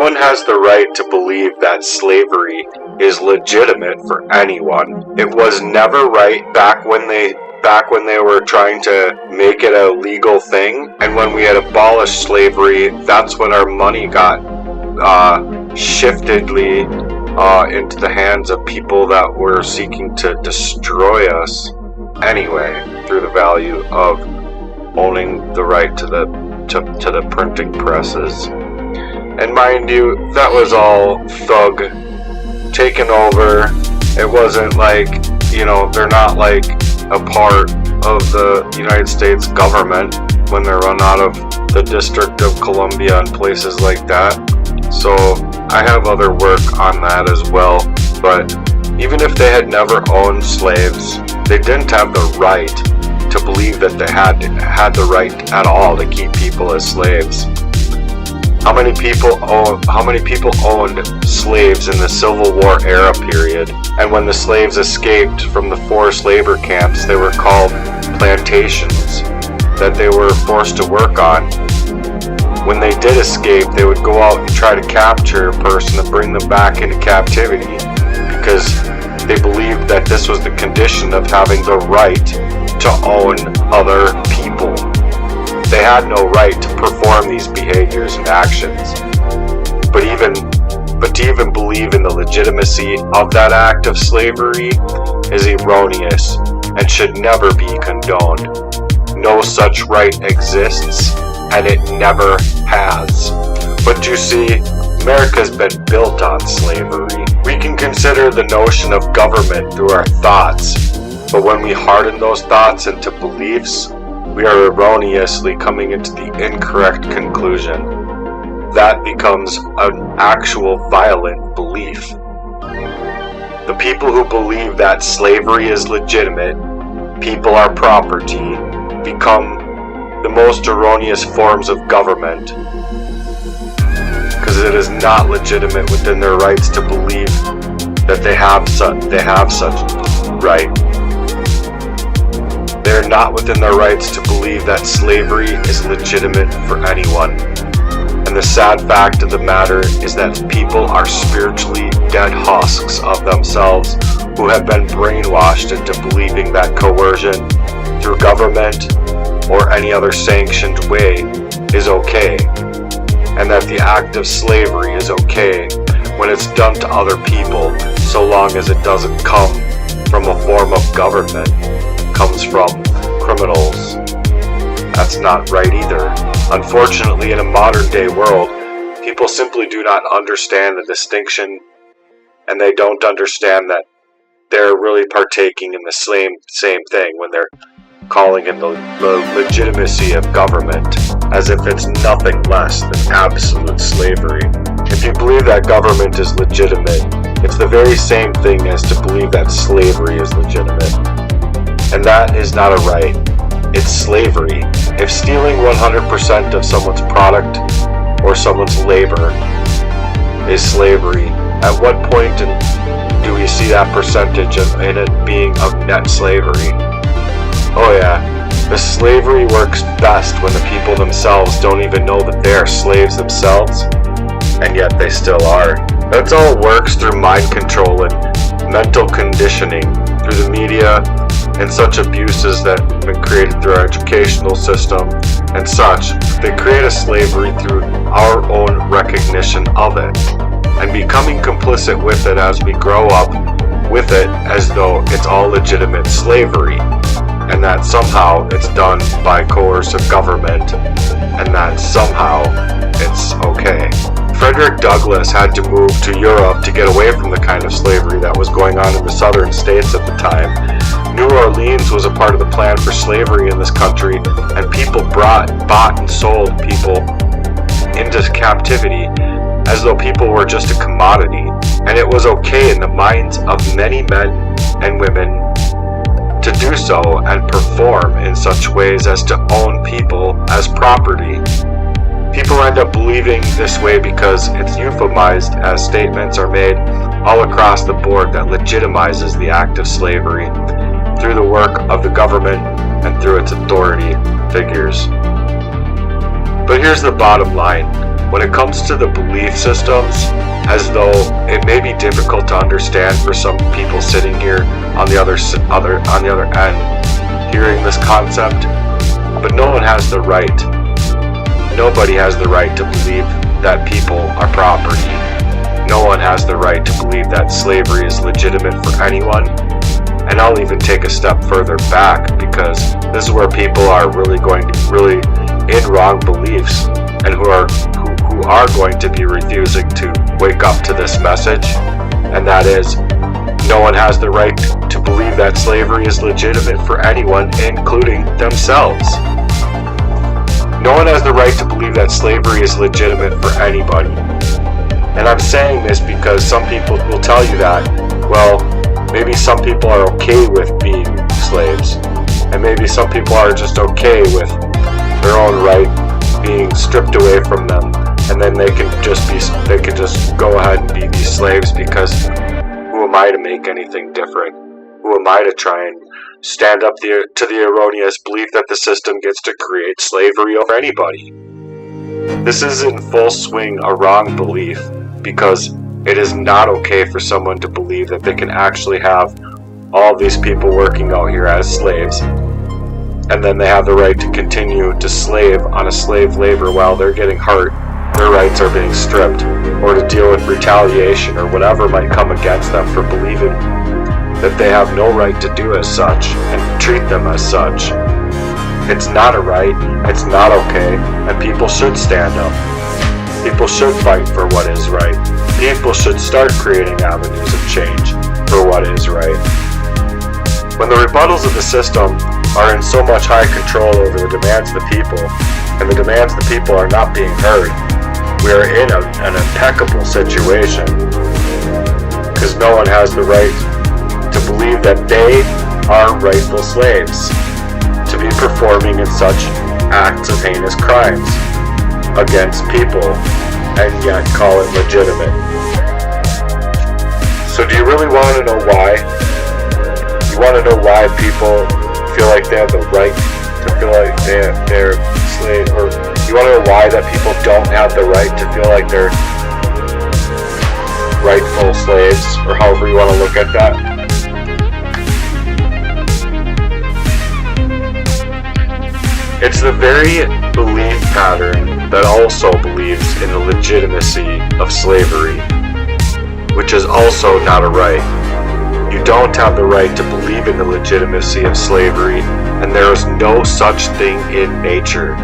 one has the right to believe that slavery is legitimate for anyone. It was never right back when they were trying to make it a legal thing, and when we had abolished slavery, that's when our money got shiftedly into the hands of people that were seeking to destroy us anyway, through the value of owning the right to the printing presses. And mind you, that was all thug taken over. It wasn't like, they're not like a part of the United States government when they're run out of the District of Columbia and places like that. So I have other work on that as well. But even if they had never owned slaves, they didn't have the right to believe that they had the right at all to keep people as slaves. How many people owned slaves in the Civil War era period? And when the slaves escaped from the forced labor camps, they were called plantations that they were forced to work on. When they did escape, they would go out and try to capture a person and bring them back into captivity, because they believed that this was the condition of having the right to own other people. They had no right to perform these behaviors and actions. But to even believe in the legitimacy of that act of slavery is erroneous and should never be condoned. No such right exists, and it never has. But you see, America's been built on slavery. We can consider the notion of government through our thoughts, but when we harden those thoughts into beliefs, we are erroneously coming into the incorrect conclusion. That becomes an actual violent belief. The people who believe that slavery is legitimate, people are property, become the most erroneous forms of government, because it is not legitimate within their rights to believe that they have such right. They are not within their rights to believe that slavery is legitimate for anyone. And the sad fact of the matter is that people are spiritually dead husks of themselves who have been brainwashed into believing that coercion through government or any other sanctioned way is okay, and that the act of slavery is okay when it's done to other people, so long as it doesn't come from a form of government, comes from criminals. That's not right either. Unfortunately, in a modern day world, people simply do not understand the distinction, and they don't understand that they're really partaking in the same thing when they're calling in the legitimacy of government as if it's nothing less than absolute slavery. If you believe that government is legitimate, it's the very same thing as to believe that slavery is legitimate. And that is not a right, it's slavery. If stealing 100% of someone's product or someone's labor is slavery, at what point do we see that percentage in it being of net slavery? Oh yeah, the slavery works best when the people themselves don't even know that they are slaves themselves, and yet they still are. That's all works through mind control and mental conditioning, through the media, and such abuses that have been created through our educational system and such. They create a slavery through our own recognition of it, and becoming complicit with it as we grow up with it as though it's all legitimate slavery, and that somehow it's done by coercive government, and that somehow it's okay. Frederick Douglass had to move to Europe to get away from the kind of slavery that was going on in the southern states at the time. New Orleans was a part of the plan for slavery in this country, and people bought and sold people into captivity as though people were just a commodity, and it was okay in the minds of many men and women to do so and perform in such ways as to own people as property. People end up believing this way because it's euphemized as statements are made all across the board that legitimizes the act of slavery through the work of the government and through its authority figures. But here's the bottom line. when it comes to the belief systems, as though it may be difficult to understand for some people sitting here on the other end, hearing this concept, but no one has the right. Nobody has the right to believe that people are property. No one has the right to believe that slavery is legitimate for anyone. And I'll even take a step further back, because this is where people are really in wrong beliefs, and who are going to be refusing to wake up to this message, and that is, no one has the right to believe that slavery is legitimate for anyone, including themselves. No one has the right to believe that slavery is legitimate for anybody. And I'm saying this because some people will tell you that, well, maybe some people are okay with being slaves, and maybe some people are just okay with their own right being stripped away from them, and then they can just go ahead and be these slaves, because who am I to make anything different? Who am I to try and stand up to the erroneous belief that the system gets to create slavery over anybody? This is in full swing a wrong belief, because it is not okay for someone to believe that they can actually have all these people working out here as slaves, and then they have the right to continue to slave on a slave labor while they're getting hurt, their rights are being stripped, or to deal with retaliation or whatever might come against them for believing that they have no right to do as such and treat them as such. It's not a right, it's not okay, and people should stand up. People should fight for what is right. People should start creating avenues of change for what is right. When the rebuttals of the system are in so much high control over the demands of the people, and the demands of the people are not being heard, we are in an impeccable situation, because no one has the right to believe that they are rightful slaves, to be performing in such acts of heinous crimes against people, and yet call it legitimate. So do you really want to know why? You want to know why people feel like they have the right to feel like they're slaves, or you want to know why that people don't have the right to feel like they're rightful slaves, or however you want to look at that? It's the very belief pattern that also believes in the legitimacy of slavery, which is also not a right. You don't have the right to believe in the legitimacy of slavery, and there is no such thing in nature.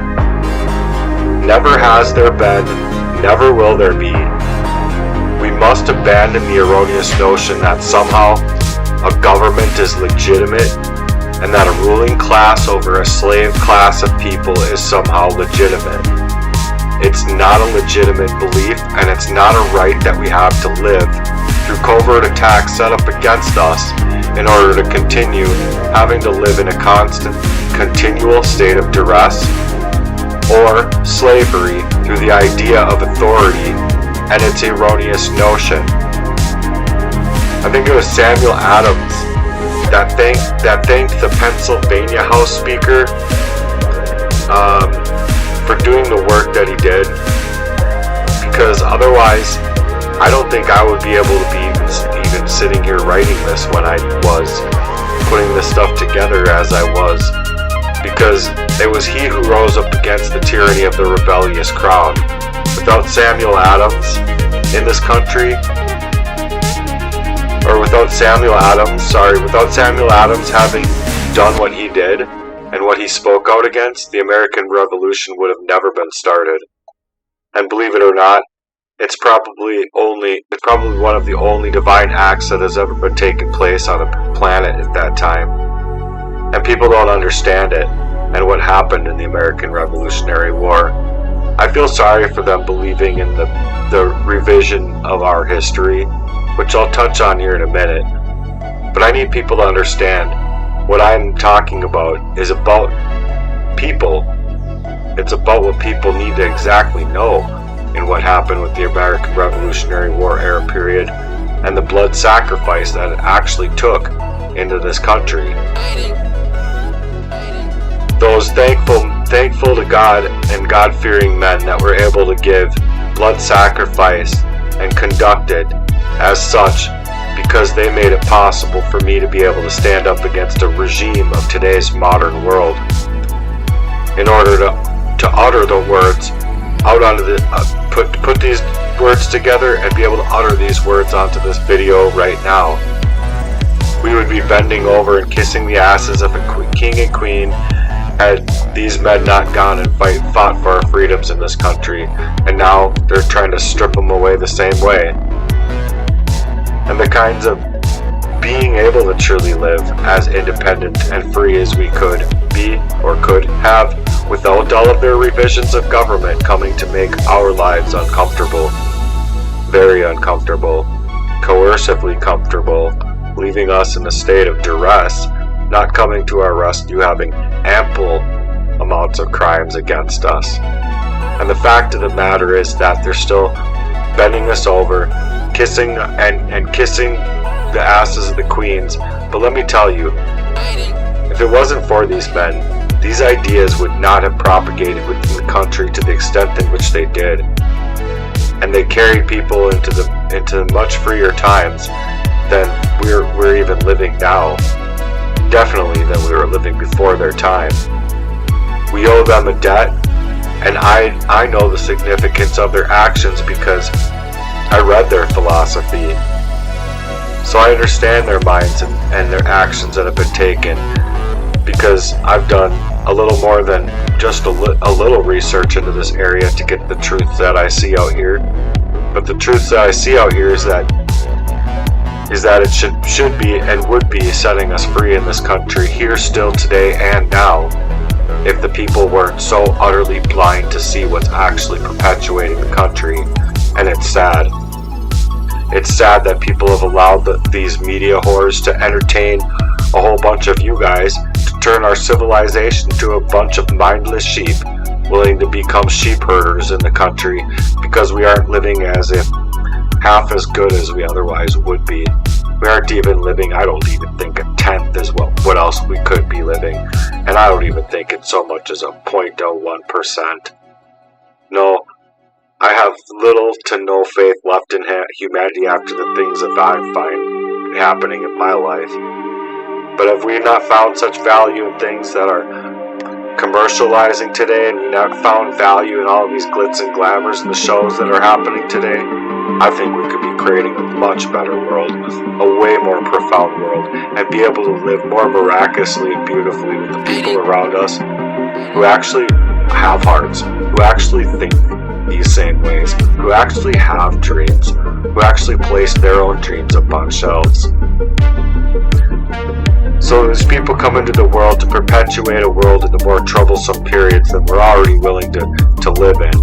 Never has there been, never will there be. We must abandon the erroneous notion that somehow a government is legitimate, and that a ruling class over a slave class of people is somehow legitimate. It's not a legitimate belief, and it's not a right that we have to live through covert attacks set up against us in order to continue having to live in a constant, continual state of duress, or slavery through the idea of authority and its erroneous notion. I think it was Samuel Adams that thanked the Pennsylvania House Speaker for doing the work that he did, because otherwise I don't think I would be able to be even sitting here writing this when I was putting this stuff together as I was, because it was he who rose up against the tyranny of the rebellious crowd. Without Samuel Adams in this country, without Samuel Adams having done what he did and what he spoke out against, the American Revolution would have never been started. And believe it or not, it's probably one of the only divine acts that has ever been taken place on a planet at that time. And people don't understand it and what happened in the American Revolutionary War. I feel sorry for them believing in the revision of our history, which I'll touch on here in a minute. But I need people to understand what I'm talking about is about people. It's about what people need to exactly know in what happened with the American Revolutionary War era period and the blood sacrifice that it actually took into this country. Those thankful to God and God-fearing men that were able to give blood sacrifice and conducted as such because they made it possible for me to be able to stand up against a regime of today's modern world. In order to utter the words out onto the put these words together and be able to utter these words onto this video right now, we would be bending over and kissing the asses of a king and queen had these men not gone and fought for our freedoms in this country, and now they're trying to strip them away the same way. And the kinds of being able to truly live as independent and free as we could be or could have without all of their revisions of government coming to make our lives uncomfortable, very uncomfortable, coercively comfortable, leaving us in a state of duress, not coming to our rescue, having ample amounts of crimes against us. And the fact of the matter is that they're still bending us over, kissing and kissing the asses of the queens. But let me tell you, if it wasn't for these men, these ideas would not have propagated within the country to the extent in which they did. And they carried people into much freer times than we're even living now. Definitely than we were living before their time. We owe them a debt, and I know the significance of their actions because I read their philosophy. So I understand their minds and their actions that have been taken, because I've done a little more than just a little research into this area to get the truth that I see out here. But the truth that I see out here is that it should be and would be setting us free in this country here still today and now, if the people weren't so utterly blind to see what's actually perpetuating the country. And it's sad. It's sad that people have allowed these media whores to entertain a whole bunch of you guys to turn our civilization to a bunch of mindless sheep willing to become sheep herders in the country because we aren't living as if half as good as we otherwise would be. We aren't even living, I don't even think, a tenth as what else we could be living. And I don't even think it's so much as a 0.01%. No, I have little to no faith left in humanity after the things that I find happening in my life. But have we not found such value in things that are commercializing today, and we not found value in all of these glitz and glamours and the shows that are happening today? I think we could be creating a much better world, a way more profound world, and be able to live more miraculously and beautifully with the people around us who actually have hearts, who actually think these same ways, who actually have dreams, who actually place their own dreams up on shelves. So these people come into the world to perpetuate a world in the more troublesome periods that we're already willing to live in,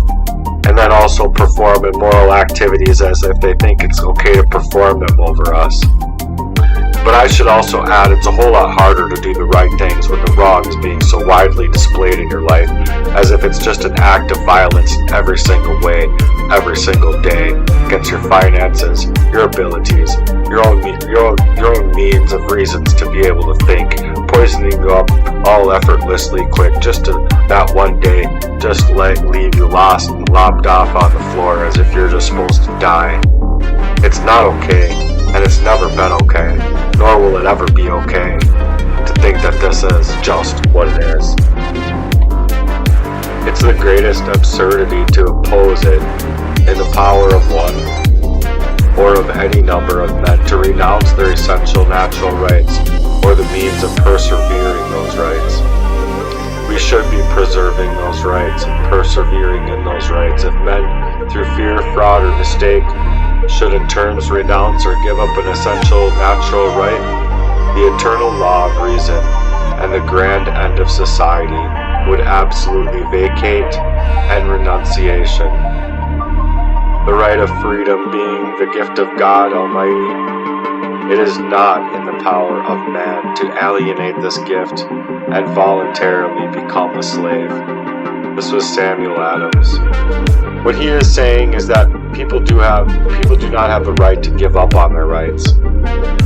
and then also perform immoral activities as if they think it's okay to perform them over us. But I should also add, it's a whole lot harder to do the right things when the wrong is being so widely displayed in your life, as if it's just an act of violence in every single way, every single day, against your finances, your abilities, your own means of reasons to be able to think, poisoning you up all effortlessly quick, just to that one day, just leave you lost and lobbed off on the floor as if you're just supposed to die. It's not okay, and it's never been okay, nor will it ever be okay, to think that this is just what it is. It's the greatest absurdity to oppose it in the power of one, or of any number of men, to renounce their essential natural rights, or the means of persevering those rights. We should be preserving those rights and persevering in those rights. If men, through fear, fraud, or mistake, should in turns renounce or give up an essential natural right, the eternal law of reason and the grand end of society would absolutely vacate and renunciation. The right of freedom being the gift of God Almighty, it is not in the power of man to alienate this gift and voluntarily become a slave. This was Samuel Adams. What he is saying is that people do not have the right to give up on their rights,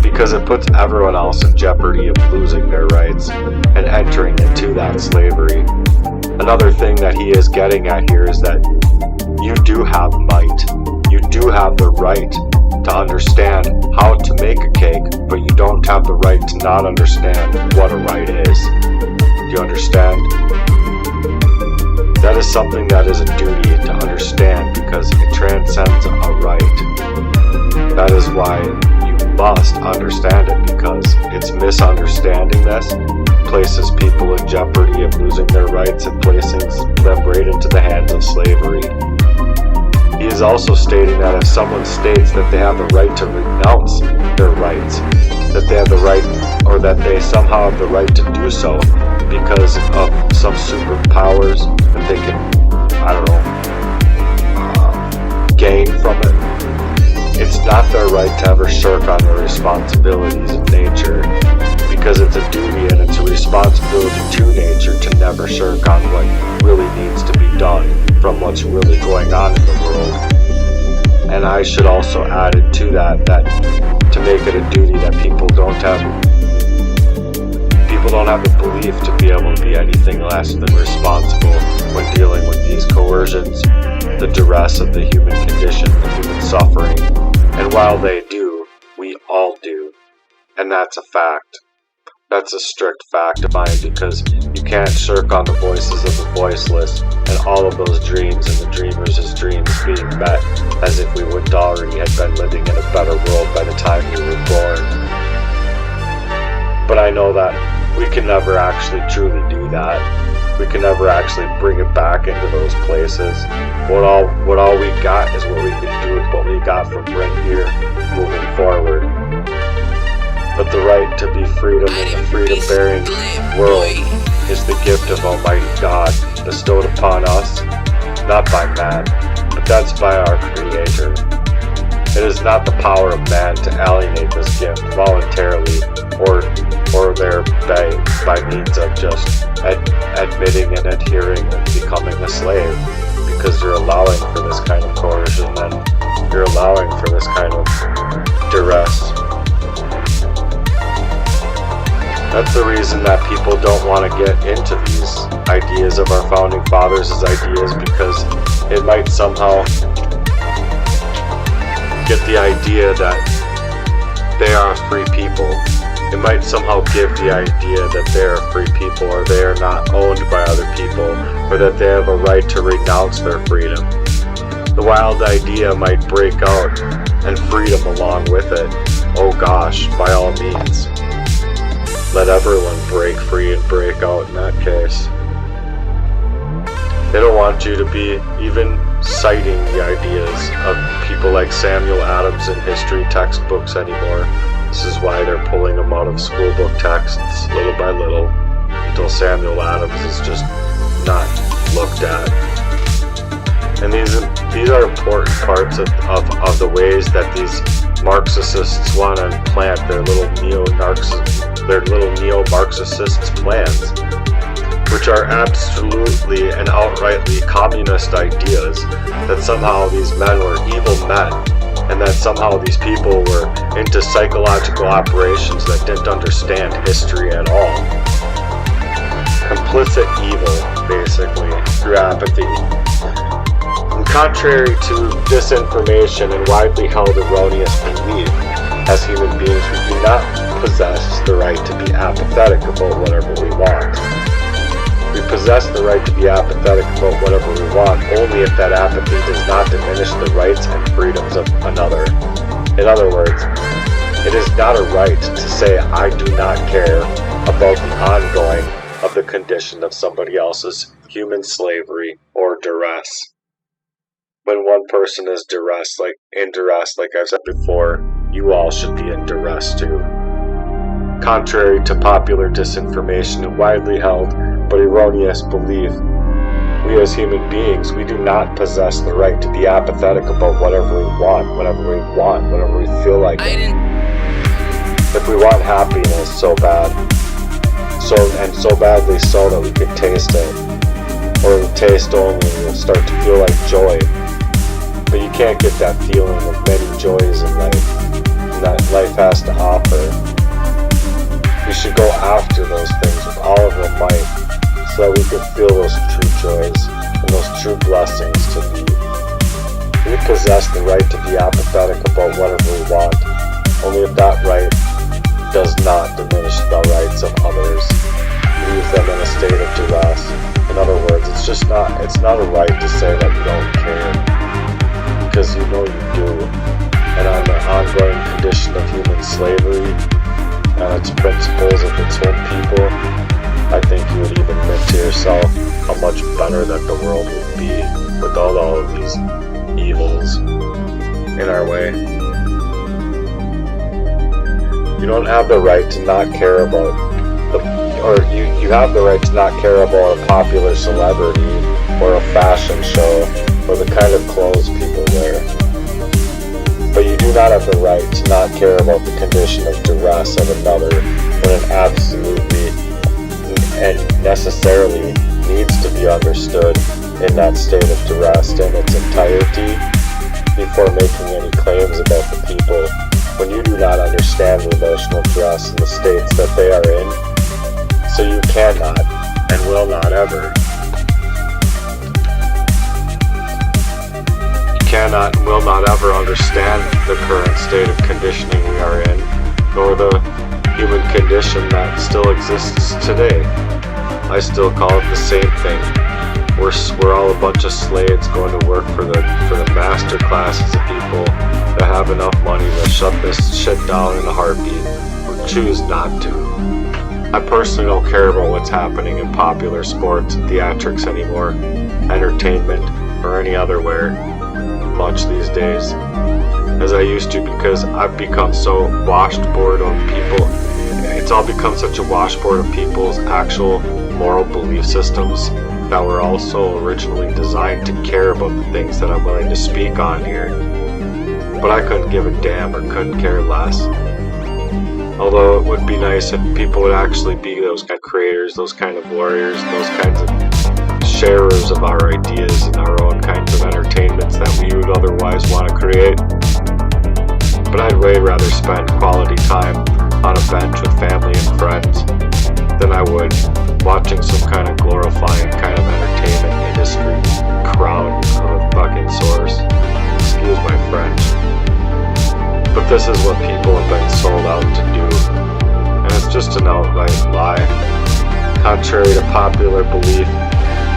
because it puts everyone else in jeopardy of losing their rights and entering into that slavery. Another thing that he is getting at here is that You do have might. You do have the right to understand how to make a cake, but you don't have the right to not understand what a right is. Do you understand? That is something that is a duty to understand because it transcends a right. That is why you must understand it, because it's misunderstanding this places people in jeopardy of losing their rights and placing them right into the hands of slavery. He is also stating that if someone states that they have the right to renounce their rights, that they have the right, or that they somehow have the right to do so because of some superpowers that they can, gain from it, it's not their right to ever shirk on their responsibilities of nature, because it's a duty and it's a responsibility to nature to never shirk on what really needs to be done from what's really going on in the world. And I should also add it to that to make it a duty that people don't have the belief to be able to be anything less than responsible when dealing with these coercions, the duress of the human condition, the human suffering. And while they do, we all do. And that's a fact. That's a strict fact of mine, because you can't shirk on the voices of the voiceless and all of those dreams and the dreamers' dreams being met as if we wouldn't already have been living in a better world by the time we were born. But I know that we can never actually truly do that. We can never actually bring it back into those places. What all we got is what we can do with what we got from right here moving forward. But the right to be freedom in the freedom-bearing world is the gift of Almighty God bestowed upon us, not by man, but that's by our Creator. It is not the power of man to alienate this gift voluntarily or thereby by means of just admitting and adhering and becoming a slave, because you're allowing for this kind of coercion and you're allowing for this kind of duress. That's the reason that people don't want to get into these ideas of our founding fathers' ideas, because it might somehow get the idea that they are a free people. It might somehow give the idea that they are free people, or they are not owned by other people, or that they have a right to renounce their freedom. The wild idea might break out, and freedom along with it. Oh gosh, by all means. Let everyone break free and break out in that case. They don't want you to be even citing the ideas of people like Samuel Adams in history textbooks anymore. This is why they're pulling them out of school book texts little by little until Samuel Adams is just not looked at. And these are important parts of the ways that these Marxists want to implant their little neo-Marxist plans, which are absolutely and outrightly communist ideas, that somehow these men were evil men, and that somehow these people were into psychological operations that didn't understand history at all. Complicit evil, basically, through apathy. And contrary to disinformation and widely held erroneous belief, as human beings, we do not possess the right to be apathetic about whatever we want. We possess the right to be apathetic about whatever we want only if that apathy does not diminish the rights and freedoms of another. In other words, it is not a right to say I do not care about the ongoing of the condition of somebody else's human slavery or duress. When one person is in duress, like I've said before, you all should be in duress too. Contrary to popular disinformation and widely held but erroneous belief, we as human beings, we do not possess the right to be apathetic about whatever we want, whatever we feel like it. If we want happiness so bad, so badly so that we could taste it, or the taste only, we'll start to feel like joy. But you can't get that feeling of many joys in life, and that life has to offer. We should go after those things with all of our might, so that we can feel those true joys. and those true blessings to lead. We possess the right to be apathetic about whatever we want, only if that right does not diminish the rights of others, leave them in a state of duress. In other words, it's not a right to say that you don't care, because you know you do. And on the ongoing condition of human slavery and its principles of its own people, I think you would even admit to yourself how much better that the world would be without all of these evils in our way. You don't have the right to not care about you have the right to not care about a popular celebrity or a fashion show or the kind of clothes people wear. But you do not have the right to not care about the condition of duress of another when it absolutely and necessarily needs to be understood in that state of duress in its entirety before making any claims about the people. When you do not understand the emotional duress in the states that they are in, so you cannot and will not ever. You cannot and will not ever understand the current state of conditioning we are in, nor the human condition that still exists today. I still call it the same thing. We're all a bunch of slaves going to work for the master classes of people that have enough money to shut this shit down in a heartbeat, or choose not to. I personally don't care about what's happening in popular sports and theatrics anymore, entertainment, or any other where much these days, as I used to, because I've become so washboard on people. It's all become such a washboard of people's actual moral belief systems that were also originally designed to care about the things that I'm willing to speak on here. But I couldn't give a damn or couldn't care less. Although it would be nice if people would actually be those kind of creators, those kind of warriors, those kinds of sharers of our ideas and our own kinds of entertainments that we would otherwise want to create. But I'd way rather spend quality time on a bench with family and friends than I would watching some kind of glorifying kind of entertainment industry crown of a fucking source. Excuse my French. But this is what people have been sold out to do, and it's just an outright lie. Contrary to popular belief,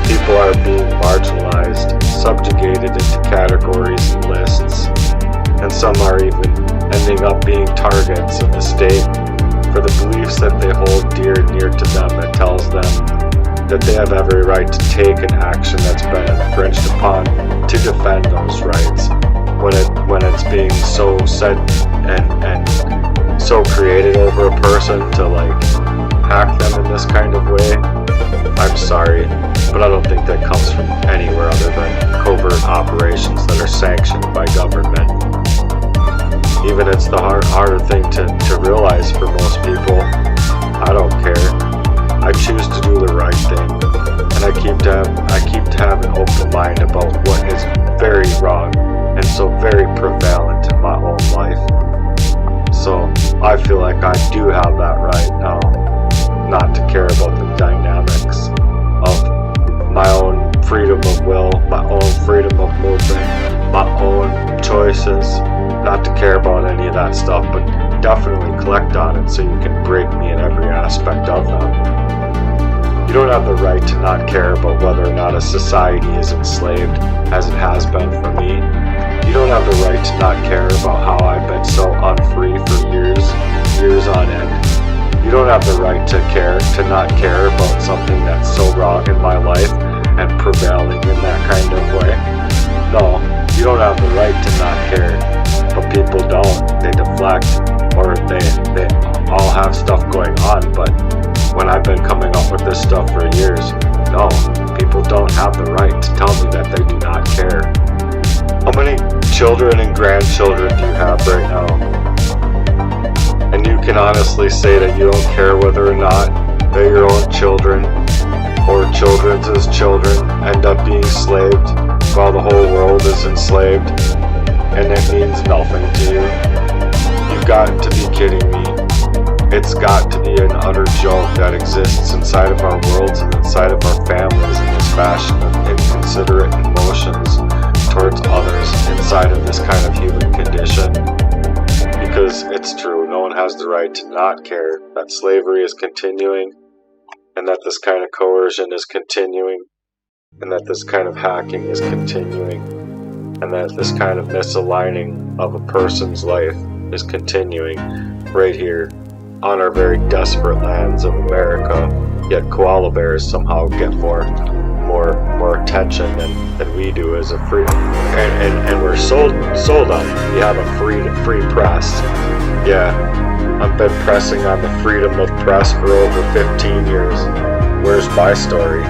people are being marginalized, subjugated into categories and lists, and some are even ending up being targets of the state for the beliefs that they hold dear and near to them, that tells them that they have every right to take an action that's been infringed upon to defend those rights, when it's being so said and so created over a person to like hack them in this kind of way. I'm sorry, but I don't think that comes from anywhere other than covert operations that are sanctioned by government. Even it's the harder thing to realize for most people. I don't care. I choose to do the right thing, and I keep to have an open mind about what is very wrong and so very prevalent in my own life. So I feel like I do have that right now, not to care about the dynamics of my own freedom of will, my own freedom of movement, my own choices, not to care about any of that stuff, but definitely collect on it so you can break me in every aspect of them. You don't have the right to not care about whether or not a society is enslaved, as it has been for me. You don't have the right to not care about how I've been so unfree for years on end. You don't have the right to not care about something that's so wrong in my life and prevailing in that kind of way. No, you don't have the right to not care, but people don't. They deflect, or they all have stuff going on, but when I've been coming up with this stuff for years, no, people don't have the right to tell me that they do not care. How many children and grandchildren do you have right now? And you can honestly say that you don't care whether or not that your own children or children's children end up being enslaved while the whole world is enslaved, and it means nothing to you. You've got to be kidding me. It's got to be an utter joke that exists inside of our worlds and inside of our families in this compassionate, inconsiderate emotions towards others inside of this kind of human condition. Because it's true, no one has the right to not care that slavery is continuing, and that this kind of coercion is continuing, and that this kind of hacking is continuing, and that this kind of misaligning of a person's life is continuing right here on our very desperate lands of America. Yet koala bears somehow get more attention than we do as a free, and we're sold on. We have a free press. Yeah, I've been pressing on the freedom of press for over 15 years. Where's my story?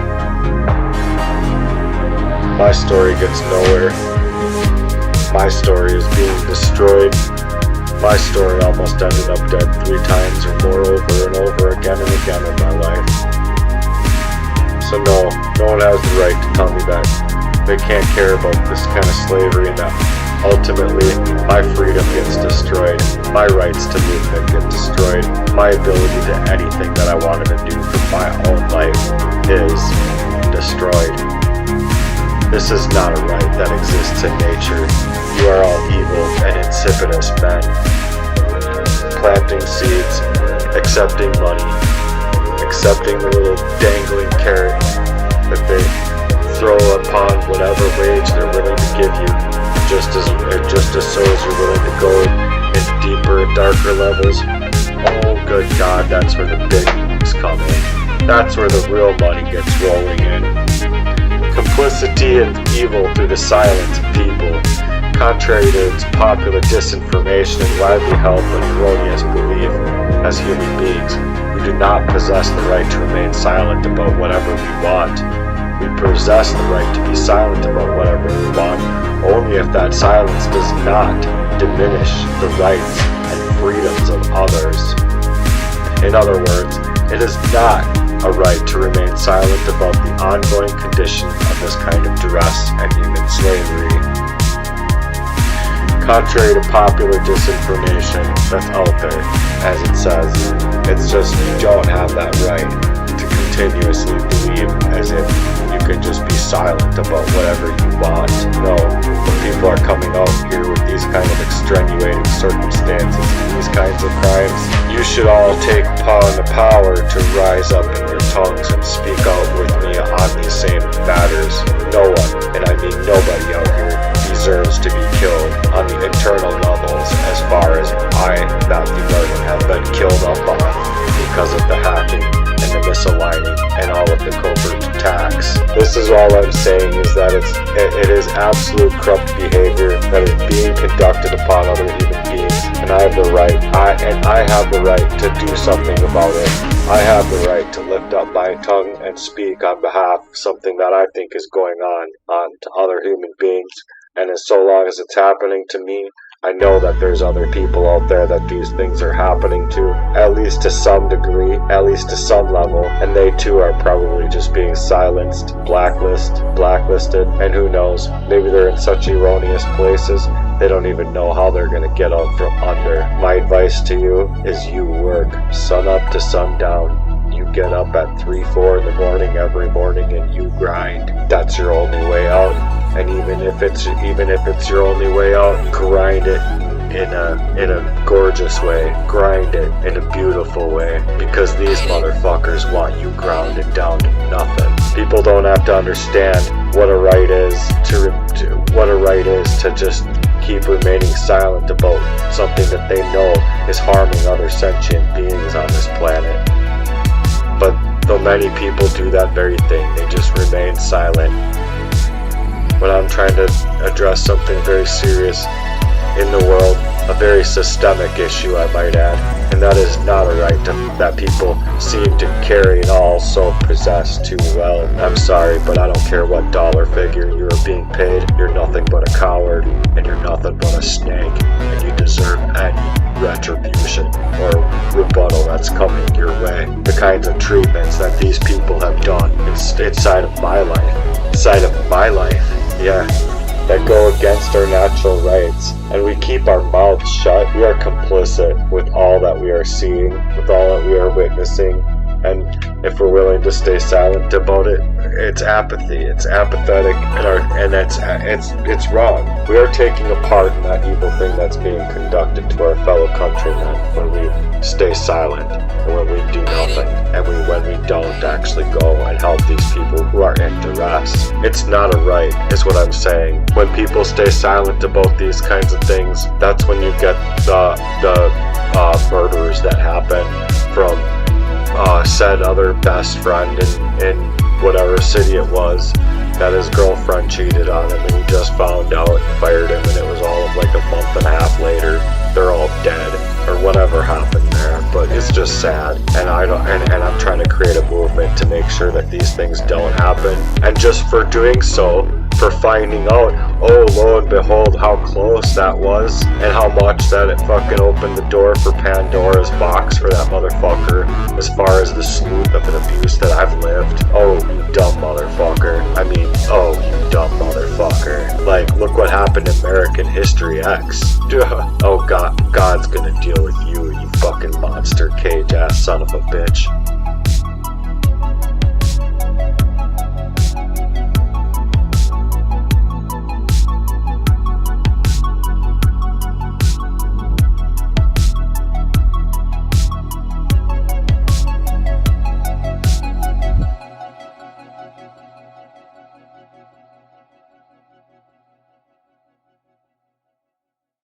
My story gets nowhere. My story is being destroyed. My story almost ended up dead 3 times or more over and over again and again in my life. So no one has the right to tell me that they can't care about this kind of slavery and that ultimately my freedom gets destroyed, my rights to movement get destroyed, my ability to anything that I wanted to do for my own life is destroyed. This is not a right that exists in nature. You are all evil and insipidous men, planting seeds, accepting money, accepting the little dangling carrot that they throw upon whatever wage they're willing to give you, just as so as you're willing to go into deeper and darker levels. Oh good God, that's where the big bucks come in. That's where the real money gets rolling in. Complicity and evil through the silence of people, contrary to its popular disinformation and widely held but erroneous belief. As human beings, we do not possess the right to remain silent about whatever we want. We possess the right to be silent about whatever we want only if that silence does not diminish the rights and freedoms of others. In other words, it is not a right to remain silent about the ongoing condition of this kind of duress and human slavery. Contrary to popular disinformation that's out there, as it says, it's just you don't have that right to continuously believe as if you can just be silent about whatever you want. No, when people are coming out here with these kind of extenuating circumstances, these kinds of crimes, you should all take upon the power to rise up in your tongues and speak out with me on these same matters. No one, and I mean nobody out here, deserves to be killed on the internal levels as far as I, Matthew Morgan, have been killed up on because of the hacking and the misaligning and all of the covert attacks. This is all I'm saying is that it is absolute corrupt behavior that is being conducted upon other human beings, and I have the right, I have the right to do something about it. I have the right to lift up my tongue and speak on behalf of something that I think is going on to other human beings. And as so long as it's happening to me, I know that there's other people out there that these things are happening to, at least to some degree, at least to some level, and they too are probably just being silenced, blacklisted, and who knows, maybe they're in such erroneous places, they don't even know how they're gonna get out from under. My advice to you is you work sun up to sundown. You get up at 3-4 in the morning every morning and you grind. That's your only way out. And even if it's your only way out, grind it in a gorgeous way. Grind it in a beautiful way. Because these motherfuckers want you grounded down to nothing. People don't have to understand what a right is to just keep remaining silent about something that they know is harming other sentient beings on this planet. But though many people do that very thing, they just remain silent. When I'm trying to address something very serious in the world, a very systemic issue I might add, and that is not a right that people seem to carry and all so possess too well. I'm sorry, but I don't care what dollar figure you're being paid, you're nothing but a coward, and you're nothing but a snake, and you deserve any retribution or rebuttal that's coming your way. The kinds of treatments that these people have done inside of my life, yeah, that go against our natural rights, and we keep our mouths shut. We are complicit with all that we are seeing, with all that we are witnessing, And if we're willing to stay silent about it, it's apathy. It's apathetic, and it's wrong. We are taking a part in that evil thing that's being conducted to our fellow countrymen when we stay silent and when we do nothing, and when we don't actually go and help these people who are in duress. It's not a right, is what I'm saying. When people stay silent about these kinds of things, that's when you get the murders that happen from said other best friend in whatever city it was, that his girlfriend cheated on him and he just found out and fired him, and it was all of like a month and a half later they're all dead or whatever happened there. But it's just sad, and I'm trying to create a movement to make sure that these things don't happen. And just for doing so, for finding out, oh, lo and behold, how close that was, and how much that it fucking opened the door for Pandora's box for that motherfucker, as far as the slough of an abuse that I've lived. Oh, you dumb motherfucker. I mean, oh, you dumb motherfucker. Like, look what happened in American History X. Oh, God's gonna deal with you, you fucking monster cage ass son of a bitch.